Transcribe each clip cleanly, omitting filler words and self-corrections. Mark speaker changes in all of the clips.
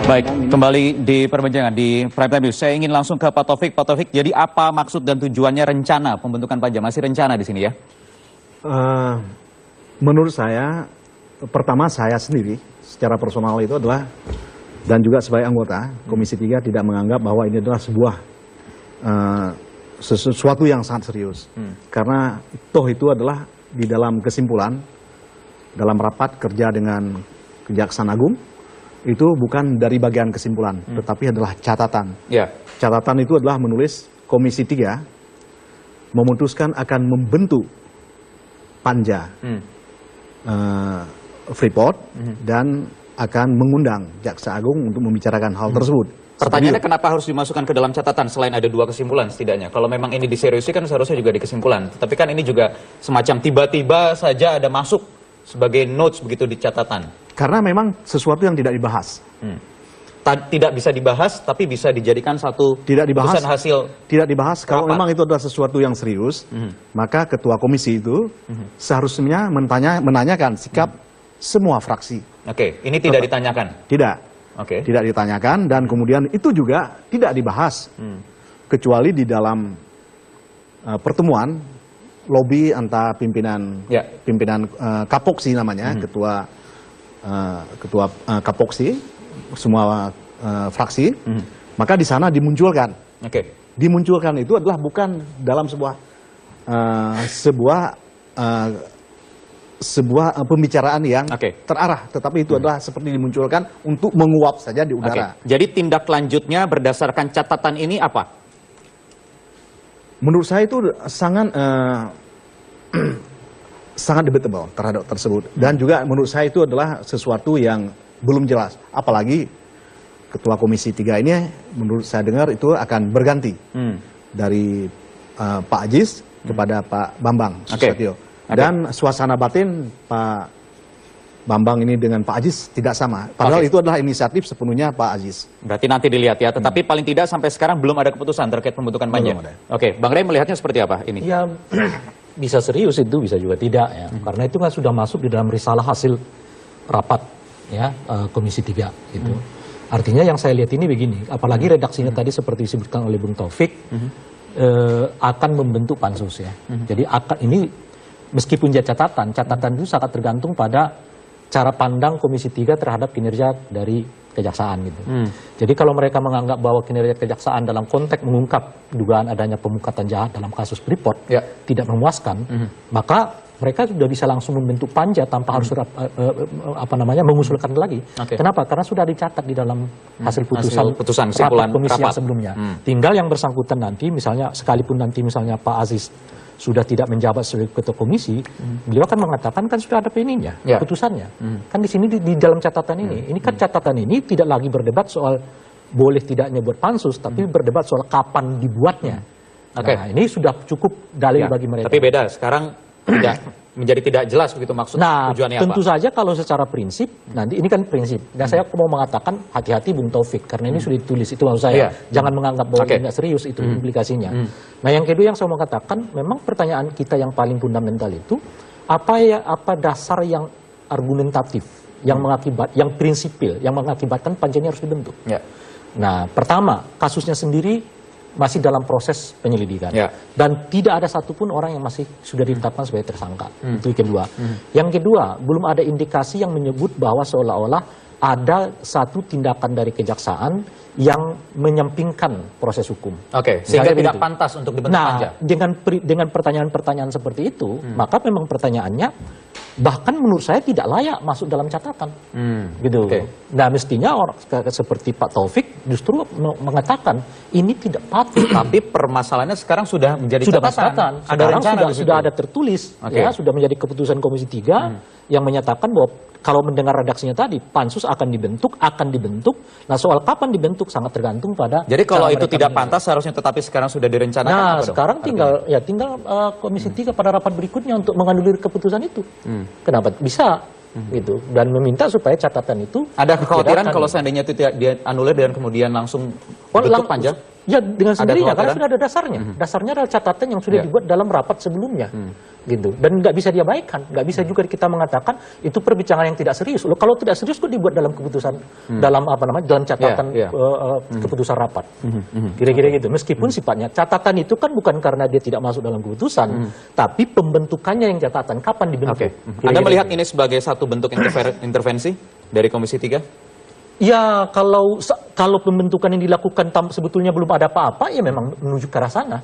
Speaker 1: Baik, kembali di perbincangan di Prime Time News. Saya ingin langsung ke Pak Taufik. Pak Taufik, jadi apa maksud dan tujuannya rencana pembentukan panja? Masih rencana di sini ya?
Speaker 2: Menurut saya, pertama saya sendiri secara personal itu adalah, dan juga sebagai anggota Komisi 3 tidak menganggap bahwa ini adalah sebuah sesuatu yang sangat serius. Karena toh itu adalah di dalam kesimpulan, dalam rapat kerja dengan Kejaksaan Agung, itu bukan dari bagian kesimpulan, tetapi adalah catatan.
Speaker 1: Ya.
Speaker 2: Catatan itu adalah menulis Komisi 3 memutuskan akan membentuk panja Freeport dan akan mengundang Jaksa Agung untuk membicarakan hal tersebut.
Speaker 1: Pertanyaannya kenapa harus dimasukkan ke dalam catatan selain ada 2 kesimpulan setidaknya? Kalau memang ini diseriusi kan seharusnya juga di kesimpulan. Tapi kan ini juga semacam tiba-tiba saja ada masuk sebagai notes begitu di catatan.
Speaker 2: Karena memang sesuatu yang tidak dibahas.
Speaker 1: Tidak bisa dibahas, tapi bisa dijadikan satu keputusan hasil.
Speaker 2: Tidak dibahas. Kalau memang itu adalah sesuatu yang serius, maka ketua komisi itu seharusnya menanyakan sikap semua fraksi.
Speaker 1: Oke, ini tidak ditanyakan?
Speaker 2: Tidak.
Speaker 1: Oke.
Speaker 2: Tidak ditanyakan, dan kemudian itu juga tidak dibahas. Kecuali di dalam pertemuan lobby antara pimpinan Kapoksi namanya, ketua Kapoksi, semua fraksi, maka di sana dimunculkan. Dimunculkan itu adalah bukan dalam sebuah pembicaraan yang terarah, tetapi itu adalah seperti dimunculkan untuk menguap saja di udara.
Speaker 1: Jadi tindak lanjutnya berdasarkan catatan ini apa?
Speaker 2: Menurut saya itu sangat debatable terhadap tersebut, dan juga menurut saya itu adalah sesuatu yang belum jelas. Apalagi ketua Komisi 3 ini menurut saya dengar itu akan berganti dari Pak Aziz kepada Pak Bambang Susatyo. Dan suasana batin Pak Bambang ini dengan Pak Aziz tidak sama. Padahal itu adalah inisiatif sepenuhnya Pak Aziz.
Speaker 1: Berarti nanti dilihat ya. Tetapi paling tidak sampai sekarang belum ada keputusan terkait pembentukan panja. Oke, Bang Ray melihatnya seperti apa ini?
Speaker 3: Ya, bisa serius itu, bisa juga tidak ya. Karena itu kan sudah masuk di dalam risalah hasil rapat ya Komisi 3 gitu. Artinya yang saya lihat ini begini, apalagi redaksinya tadi seperti disebutkan oleh Bung Taufik, akan membentuk pansus ya. Jadi ini meskipun dia catatan itu sangat tergantung pada cara pandang Komisi 3 terhadap kinerja dari kejaksaan gitu. Jadi kalau mereka menganggap bahwa kinerja kejaksaan dalam konteks mengungkap dugaan adanya pemufakatan jahat dalam kasus Freeport tidak memuaskan, maka mereka sudah bisa langsung membentuk panja tanpa harus mengusulkan lagi. Kenapa? Karena sudah dicatat di dalam hasil putusan rapat komisi yang sebelumnya. Tinggal yang bersangkutan nanti, misalnya sekalipun nanti misalnya Pak Aziz sudah tidak menjabat sebagai ketua komisi, beliau akan mengatakan kan sudah ada ininya, putusannya. Kan di sini di dalam catatan ini kan catatan ini tidak lagi berdebat soal boleh tidaknya buat pansus, tapi berdebat soal kapan dibuatnya. Nah, ini sudah cukup dalil bagi mereka.
Speaker 1: Tapi beda, sekarang menjadi tidak jelas begitu maksud tujuannya apa.
Speaker 3: Tentu saja kalau secara prinsip, nanti ini kan prinsip. Dan saya mau mengatakan hati-hati Bung Taufik, karena ini sudah ditulis, itu maksud saya. Jangan menganggap bahwa ini nggak serius, itu implikasinya. Nah yang kedua yang saya mau katakan, memang pertanyaan kita yang paling fundamental itu, apa dasar yang argumentatif, yang prinsipil, yang mengakibatkan panjanya harus dibentuk. Nah pertama, kasusnya sendiri masih dalam proses penyelidikan dan tidak ada satupun orang yang masih sudah ditetapkan sebagai tersangka. Itu yang kedua. Yang kedua, belum ada indikasi yang menyebut bahwa seolah-olah ada satu tindakan dari kejaksaan yang menyampingkan proses hukum.
Speaker 1: Sehingga tidak pantas untuk dibentuk panja.
Speaker 3: Dengan pertanyaan-pertanyaan seperti itu, maka memang pertanyaannya bahkan menurut saya tidak layak masuk dalam catatan. Gitu. Nah mestinya orang seperti Pak Taufik justru mengatakan ini tidak patut.
Speaker 1: Tapi permasalahannya sekarang sudah menjadi catatan.
Speaker 3: Sekarang sudah ada tertulis, ya, sudah menjadi keputusan Komisi 3 yang menyatakan bahwa kalau mendengar redaksinya tadi, pansus akan dibentuk. Nah soal kapan dibentuk sangat tergantung pada.
Speaker 1: Jadi kalau itu tidak pantas seharusnya, tetapi sekarang sudah direncanakan.
Speaker 3: Nah sekarang tinggal Komisi 3 pada rapat berikutnya untuk menganulir keputusan itu. Kenapa bisa gitu, dan meminta supaya catatan itu.
Speaker 1: Ada kekhawatiran kalau seandainya itu tidak dianulir dan kemudian langsung bentuk panja?
Speaker 3: Ya dengan sendirinya karena
Speaker 1: kekhawatiran?
Speaker 3: sudah ada dasarnya. Dasarnya adalah catatan yang sudah dibuat dalam rapat sebelumnya, gitu. Dan nggak bisa diabaikan, nggak bisa juga kita mengatakan itu perbincangan yang tidak serius. Loh, kalau tidak serius kok dibuat dalam keputusan, dalam apa namanya, dalam catatan keputusan rapat. Kira-kira gitu. Meskipun sifatnya catatan itu kan bukan karena dia tidak masuk dalam keputusan, tapi pembentukannya yang catatan kapan dibentuk. Kira-kira
Speaker 1: Anda melihat
Speaker 3: gitu.
Speaker 1: ini sebagai satu bentuk intervensi dari Komisi 3?
Speaker 3: Ya kalau pembentukan yang dilakukan sebetulnya belum ada apa-apa, ya memang menuju ke arah sana.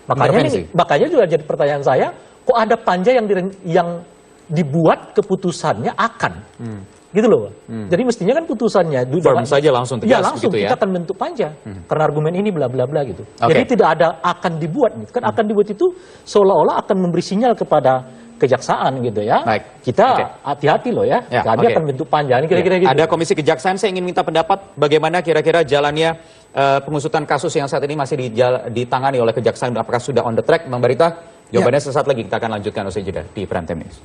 Speaker 1: Intervensi.
Speaker 3: Makanya juga jadi pertanyaan saya, kok ada panja yang dibuat keputusannya akan, gitu loh. Jadi mestinya kan putusannya
Speaker 1: Firm saja langsung tegas
Speaker 3: ya langsung
Speaker 1: begitu ya?
Speaker 3: kita akan bentuk panja karena argumen ini bla bla bla gitu.
Speaker 1: Oke.
Speaker 3: Jadi tidak ada akan dibuat, gitu. Kan akan dibuat itu seolah-olah akan memberi sinyal kepada kejaksaan gitu ya.
Speaker 1: Baik.
Speaker 3: Kita
Speaker 1: Oke.
Speaker 3: hati-hati loh ya.
Speaker 1: Ya,
Speaker 3: Kami
Speaker 1: oke.
Speaker 3: akan bentuk panja ini kira-kira gitu.
Speaker 1: Ada Komisi Kejaksaan, saya ingin minta pendapat bagaimana kira-kira jalannya pengusutan kasus yang saat ini masih ditangani oleh Kejaksaan, apakah sudah on the track, Bang Barita? Jawabannya sesaat lagi, kita akan lanjutkan usai jeda di Prime Time News.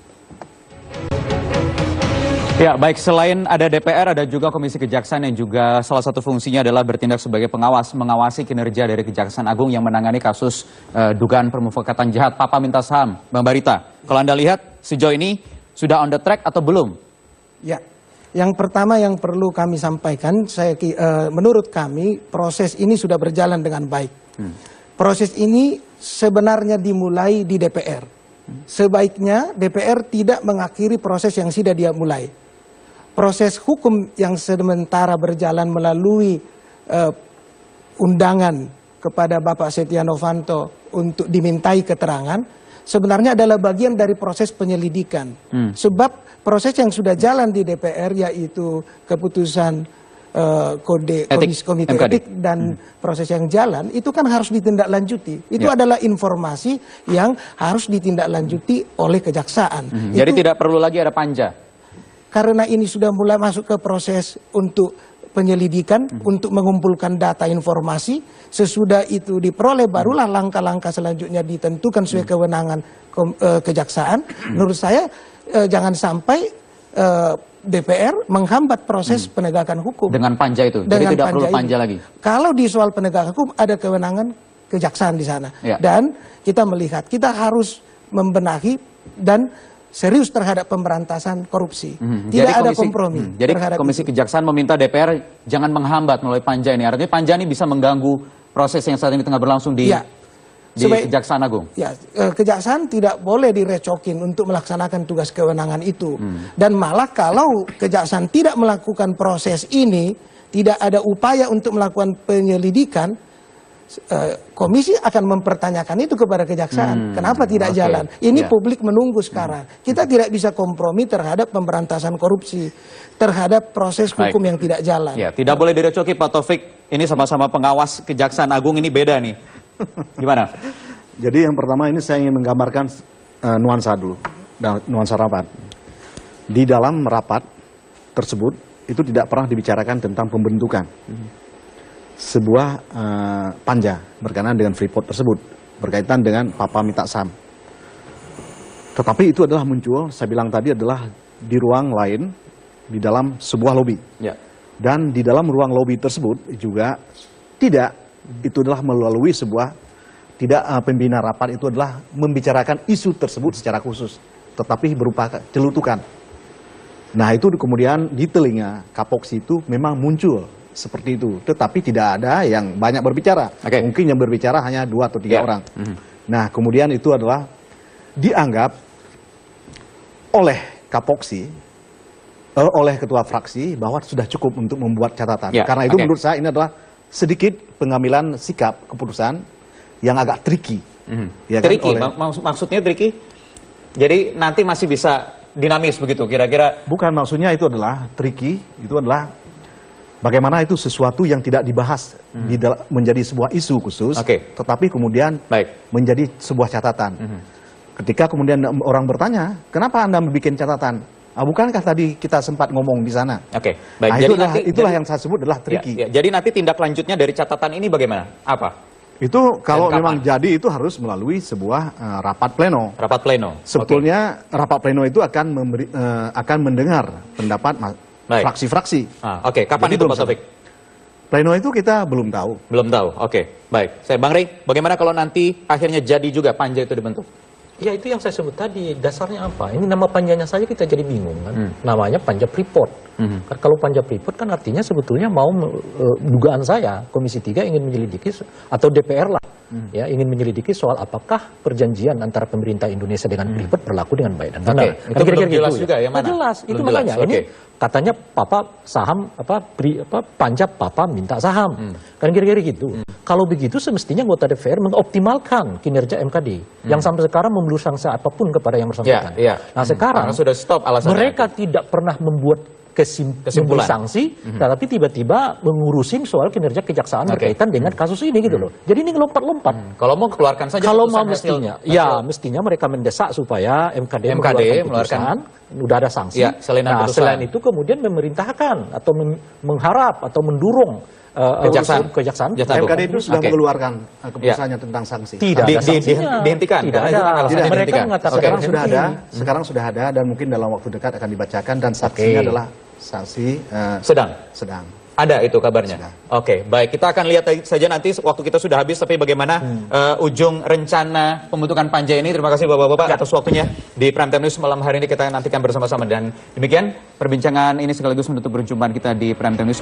Speaker 1: Ya, baik, selain ada DPR, ada juga Komisi Kejaksaan yang juga salah satu fungsinya adalah bertindak sebagai pengawas, mengawasi kinerja dari Kejaksaan Agung yang menangani kasus dugaan permufakatan jahat Papa minta saham. Bang Barita, kalau Anda lihat sejauh ini sudah on the track atau belum?
Speaker 4: Ya, yang pertama yang perlu kami sampaikan, menurut kami proses ini sudah berjalan dengan baik. Proses ini sebenarnya dimulai di DPR. Sebaiknya DPR tidak mengakhiri proses yang sudah dia mulai. Proses hukum yang sementara berjalan melalui undangan kepada Bapak Setia Novanto untuk dimintai keterangan sebenarnya adalah bagian dari proses penyelidikan. Sebab proses yang sudah jalan di DPR yaitu keputusan komite
Speaker 1: MKD.
Speaker 4: etik dan proses yang jalan itu kan harus ditindaklanjuti. Itu
Speaker 1: Ya.
Speaker 4: adalah informasi yang harus ditindaklanjuti oleh kejaksaan.
Speaker 1: Jadi
Speaker 4: Itu
Speaker 1: tidak perlu lagi ada panja?
Speaker 4: karena ini sudah mulai masuk ke proses untuk penyelidikan, untuk mengumpulkan data informasi, sesudah itu diperoleh barulah langkah-langkah selanjutnya ditentukan sesuai kewenangan kejaksaan. Menurut saya jangan sampai DPR menghambat proses penegakan hukum.
Speaker 1: Dengan panja itu? Jadi
Speaker 4: Dengan
Speaker 1: tidak perlu
Speaker 4: panja
Speaker 1: panja
Speaker 4: ini.
Speaker 1: lagi?
Speaker 4: Kalau di soal penegakan hukum ada kewenangan kejaksaan di sana.
Speaker 1: Ya.
Speaker 4: Dan kita melihat kita harus membenahi dan serius terhadap pemberantasan korupsi. Tidak
Speaker 1: Jadi
Speaker 4: ada
Speaker 1: komisi-
Speaker 4: kompromi.
Speaker 1: Jadi
Speaker 4: terhadap
Speaker 1: Komisi
Speaker 4: itu.
Speaker 1: Kejaksaan meminta DPR jangan menghambat melalui panja ini. Artinya panja ini bisa mengganggu proses yang saat ini tengah berlangsung di
Speaker 4: Ya.
Speaker 1: di
Speaker 4: Sebaik-
Speaker 1: Kejaksaan Agung.
Speaker 4: Ya, kejaksaan tidak boleh direcokin untuk melaksanakan tugas kewenangan itu. Dan malah kalau kejaksaan tidak melakukan proses ini, tidak ada upaya untuk melakukan penyelidikan, komisi akan mempertanyakan itu kepada kejaksaan. Kenapa tidak
Speaker 1: oke.
Speaker 4: jalan? Ini
Speaker 1: Ya.
Speaker 4: publik menunggu sekarang. Kita tidak bisa kompromi terhadap pemberantasan korupsi, terhadap proses
Speaker 1: Baik.
Speaker 4: hukum yang tidak jalan.
Speaker 1: Ya, tidak boleh direcoki Pak Taufik. Ini sama-sama pengawas Kejaksaan Agung, ini beda nih. Gimana?
Speaker 2: Jadi yang pertama ini saya ingin menggambarkan nuansa dulu, nuansa rapat. Di dalam rapat tersebut itu tidak pernah dibicarakan tentang pembentukan sebuah panja berkenaan dengan Freeport tersebut, berkaitan dengan Papa minta saham. Tetapi itu adalah muncul, saya bilang tadi adalah di ruang lain, di dalam sebuah lobi.
Speaker 1: Ya.
Speaker 2: Dan di dalam ruang lobi tersebut juga tidak, itu adalah melalui sebuah, tidak pembina rapat itu adalah membicarakan isu tersebut secara khusus, tetapi berupa celutukan. Nah itu kemudian di telinga Kapoksi itu memang muncul seperti itu, tetapi tidak ada yang banyak berbicara.
Speaker 1: Oke.
Speaker 2: Mungkin yang berbicara hanya 2 atau 3
Speaker 1: Ya.
Speaker 2: orang. Nah kemudian itu adalah dianggap oleh Kapoksi, oleh ketua fraksi bahwa sudah cukup untuk membuat catatan.
Speaker 1: Ya,
Speaker 2: Karena itu
Speaker 1: oke.
Speaker 2: menurut saya ini adalah sedikit pengambilan sikap keputusan yang agak tricky. Ya kan,
Speaker 1: Tricky, maksudnya tricky? Jadi nanti masih bisa dinamis begitu, kira-kira?
Speaker 2: Bukan, maksudnya itu adalah tricky, itu adalah bagaimana itu sesuatu yang tidak dibahas menjadi sebuah isu khusus,
Speaker 1: Oke.
Speaker 2: tetapi kemudian
Speaker 1: Baik.
Speaker 2: menjadi sebuah catatan. Ketika kemudian orang bertanya, kenapa Anda membuat catatan? Bukankah tadi kita sempat ngomong di sana?
Speaker 1: Oke, baik.
Speaker 2: Nah,
Speaker 1: Jadi
Speaker 2: itulah yang saya sebut adalah tricky.
Speaker 1: Ya, jadi nanti tindak lanjutnya dari catatan ini bagaimana? Apa?
Speaker 2: Itu kalau
Speaker 1: Dan
Speaker 2: memang
Speaker 1: kapan?
Speaker 2: jadi itu harus melalui sebuah rapat pleno.
Speaker 1: Rapat pleno.
Speaker 2: Sebetulnya rapat pleno itu akan akan mendengar pendapat
Speaker 1: Baik.
Speaker 2: fraksi-fraksi.
Speaker 1: Oke, kapan
Speaker 2: Jadi
Speaker 1: itu
Speaker 2: belum
Speaker 1: Pak Taufik?
Speaker 2: Pleno itu kita belum tahu.
Speaker 1: Belum tahu. Oke, baik. Saya Bang Rey, bagaimana kalau nanti akhirnya jadi juga panja itu dibentuk?
Speaker 3: Ya itu yang saya sebut tadi, dasarnya apa? Ini nama panjanya saja kita jadi bingung kan. Namanya Panja Freeport. Kan kalau Panja Freeport kan artinya sebetulnya mau dugaan saya Komisi 3 ingin menyelidiki atau DPR lah ya ingin menyelidiki soal apakah perjanjian antara pemerintah Indonesia dengan Freeport berlaku dengan baik dan benar.
Speaker 1: Oke, itu belum jelas juga ya, mana?
Speaker 3: Jelas, itu
Speaker 1: Belum
Speaker 3: makanya
Speaker 1: jelas,
Speaker 3: ini
Speaker 1: oke.
Speaker 3: katanya Papa saham Panja Papa minta saham. Kan kira-kira gitu. Kalau begitu semestinya anggota DPR mengoptimalkan kinerja MKD yang sampai sekarang memberi sanksi apapun kepada yang bersangkutan.
Speaker 1: Ya, ya.
Speaker 3: Nah, sekarang
Speaker 1: Karena sudah stop alasannya.
Speaker 3: mereka tidak pernah membuat
Speaker 1: Kesimpulan.
Speaker 3: memberi sanksi, tetapi tiba-tiba mengurusin soal kinerja kejaksaan
Speaker 1: Oke.
Speaker 3: berkaitan dengan kasus ini gitu loh. Jadi ini ngelompat-lompat.
Speaker 1: Kalau mau keluarkan saja
Speaker 3: Kalau
Speaker 1: putusan
Speaker 3: mau mestinya, ya mestinya mereka mendesak supaya MKD mengeluarkan putusan, udah ada sanksi.
Speaker 1: Ya, salinan
Speaker 3: nah,
Speaker 1: putusan.
Speaker 3: selain itu kemudian memerintahkan atau mengharap atau mendorong
Speaker 1: Kejaksaan.
Speaker 3: kejaksaan.
Speaker 2: MKD itu sudah
Speaker 1: Oke.
Speaker 2: mengeluarkan keputusannya tentang sanksi.
Speaker 3: Tidak
Speaker 1: Di-
Speaker 3: ada
Speaker 1: di-
Speaker 3: sanksinya.
Speaker 1: dihentikan.
Speaker 3: Tidak
Speaker 1: Karena itu kan
Speaker 3: ada.
Speaker 1: alasannya
Speaker 3: Mereka
Speaker 1: dihentikan.
Speaker 3: mengatakan
Speaker 1: Oke.
Speaker 2: Sekarang sudah ada,
Speaker 3: henti.
Speaker 2: sekarang sudah ada dan mungkin dalam waktu dekat akan dibacakan dan sanksinya
Speaker 3: Oke.
Speaker 2: adalah sanksi
Speaker 1: Sedang. Ada itu kabarnya.
Speaker 2: Sudah.
Speaker 1: Oke, baik. Kita akan lihat saja nanti waktu kita sudah habis. Tapi bagaimana ujung rencana pembentukan panja ini. Terima kasih Bapak-Bapak atas waktunya di Prime Time News malam hari ini. Kita nantikan bersama-sama. Dan demikian perbincangan ini sekaligus menutup perjumpaan kita di Prime Time News.